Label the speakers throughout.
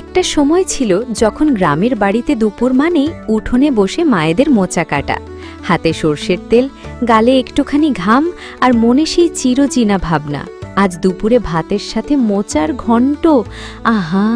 Speaker 1: একটা সময় ছিল যখন গ্রামের বাড়িতে দুপুর মানেই উঠোনে বসে মায়েদের মোচা কাটা, হাতে সর্ষের তেল, গালে একটুখানি ঘাম আর মনে সেই চিরচেনা ভাবনা। আজ দুপুরে ভাতের সাথে মোচার ঘন্ট, আহা!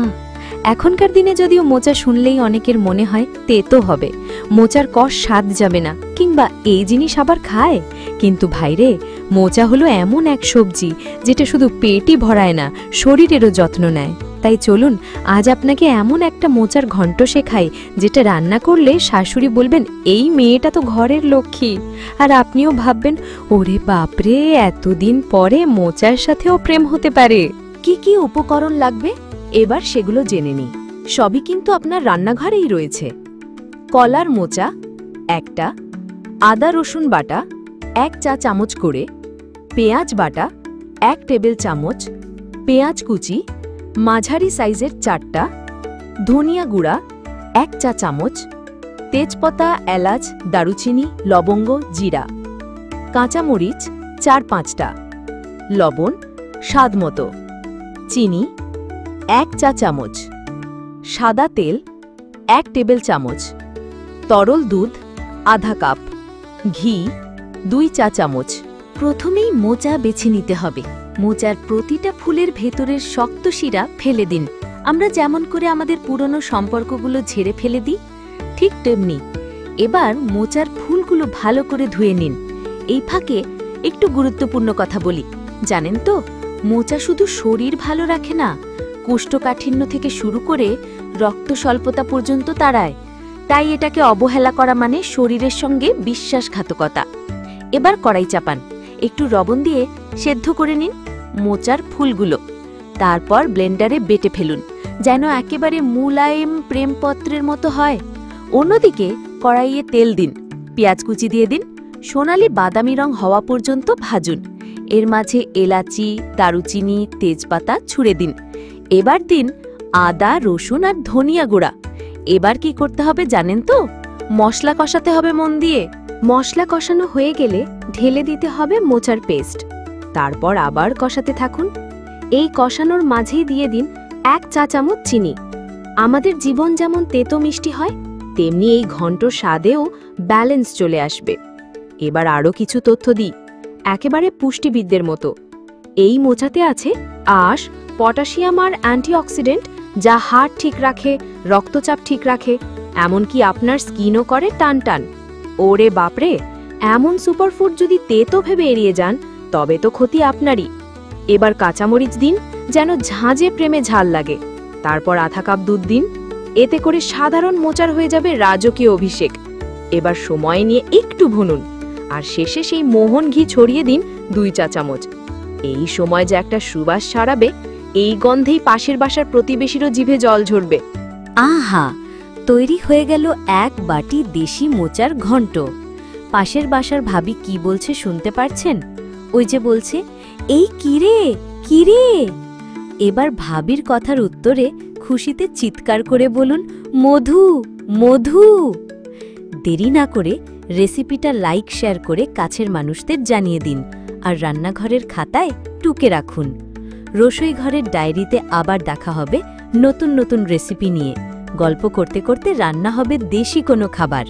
Speaker 1: এখনকার দিনে যদিও মোচা শুনলেই অনেকের মনে হয় তেতো হবে, মোচার কষ স্বাদ যাবে না, কিংবা এই জিনিস আবার খায়। কিন্তু ভাইরে, মোচা হলো এমন এক সবজি যেটা শুধু পেটই ভরায় না, শরীরেরও যত্ন নেয়। তাই চলুন আজ আপনাকে এমন একটা মোচার ঘন্ট শেখাই যেটা রান্না করলে শাশুড়ি বলবেন, এই মেয়েটা তো ঘরের লক্ষ্মী। আর আপনিও ভাববেন, ওরে বাপরে, এতদিন পরে মোচার সাথেও প্রেম হতে পারে। কি কি উপকরণ লাগবে এবার সেগুলো জেনে নিই। সবই কিন্তু আপনার রান্নাঘরেই রয়েছে। কলার মোচা একটা, আদা রসুন বাটা 1 চা চামচ করে, পেঁয়াজ বাটা 1 টেবিল চামচ, পেঁয়াজ কুচি মাঝারি সাইজের 4টা, ধনিয়া গুঁড়া 1 চা চামচ, তেজপাতা, এলাচ, দারুচিনি, লবঙ্গ, জিরা, কাঁচামরিচ 4-5টা, লবণ স্বাদমতো, চিনি 1 চা চামচ, সাদা তেল 1 টেবিল চামচ, তরল দুধ আধা কাপ, ঘি 2 চা চামচ। প্রথমেই মোচা বেছে নিতে হবে। মোচার প্রতিটা ফুলের ভেতরের শক্ত শিরা ফেলে দিন। আমরা যেমন করে আমাদের পুরনো সম্পর্কগুলো ঝেড়ে ফেলে দিই, ঠিক তেমনি এবার মোচার ফুলগুলো ভালো করে ধুয়ে নিন। এই ফাঁকে একটু গুরুত্বপূর্ণ কথা বলি, জানেন তো, মোচা শুধু শরীর ভালো রাখে না, কোষ্ঠকাঠিন্য থেকে শুরু করে রক্ত স্বল্পতা পর্যন্ত তাড়ায়। তাই এটাকে অবহেলা করা মানে শরীরের সঙ্গে বিশ্বাসঘাতকতা। এবার কড়াই চাপান, একটু লবণ দিয়ে সেদ্ধ করে নিন মোচার ফুলগুলো। তারপর ব্লেন্ডারে বেটে ফেলুন, যেন একেবারে মুলায়েম প্রেমপত্রের মতো হয়। অন্যদিকে কড়াইয়ে তেল দিন, পেঁয়াজ কুচি দিয়ে দিন, সোনালি বাদামি রং হওয়া পর্যন্ত ভাজুন। এর মাঝে এলাচি, দারুচিনি, তেজপাতা ছুঁড়ে দিন। এবার দিন আদা, রসুন আর ধনিয়া গুঁড়া। এবার কি করতে হবে জানেন তো? মশলা কষাতে হবে মন দিয়ে। মশলা কষানো হয়ে গেলে ঢেলে দিতে হবে মোচার পেস্ট। তারপর আবার কষাতে থাকুন। এই কষানোর মাঝেই দিয়ে দিন 1 চা চামচ চিনি। আমাদের জীবন যেমন তেতো মিষ্টি হয়, তেমনি এই ঘন্টর স্বাদেও ব্যালেন্স চলে আসবে। এবার আরও কিছু তথ্য দিই, একেবারে পুষ্টিবিদদের মতো। এই মোচাতে আছে আঁশ, পটাশিয়াম আর অ্যান্টিঅক্সিডেন্ট, যা হার্ট ঠিক রাখে, রক্তচাপ ঠিক রাখে, এমনকি আপনার স্কিনও করে টান টান। ওরে বাপরে, এমন সুপারফুড যদি তেতো ভেবে এড়িয়ে যান তবে তো ক্ষতি আপনারই। এবার কাঁচামরিচ দিন, যেন ঝাঁঝে প্রেমে ঝাল লাগে। তারপর আধা কাপ দুধ দিন, এতে করে সাধারণ মোচার হয়ে যাবে রাজকীয় অভিষেক। এবার সময় নিয়ে একটু ভুনুন, আর শেষে সেই মোহন ঘি ছড়িয়ে দিন 2 চা চামচ। এই সময় যে একটা সুবাস ছড়াবে, এই গন্ধেই পাশের বাসার প্রতিবেশীরও জিভে জল ঝরবে। আহা, তৈরি হয়ে গেল 1 বাটি দেশি মোচার ঘন্ট। পাশের বাসার ভাবি কি বলছে শুনতে পারছেন? ওই যে বলছে, এই কিরে কিরে। এবার ভাবির কথার উত্তরে খুশিতে চিৎকার করে বলুন, মধু মধু। দেরি না করে রেসিপিটা লাইক শেয়ার করে কাছের মানুষদের জানিয়ে দিন, আর রান্নাঘরের খাতায় টুকে রাখুন। রসোই ঘরের ডায়েরিতে আবার দেখা হবে নতুন নতুন রেসিপি নিয়ে। গল্প করতে করতে রান্না হবে দেশি কোনো খাবার।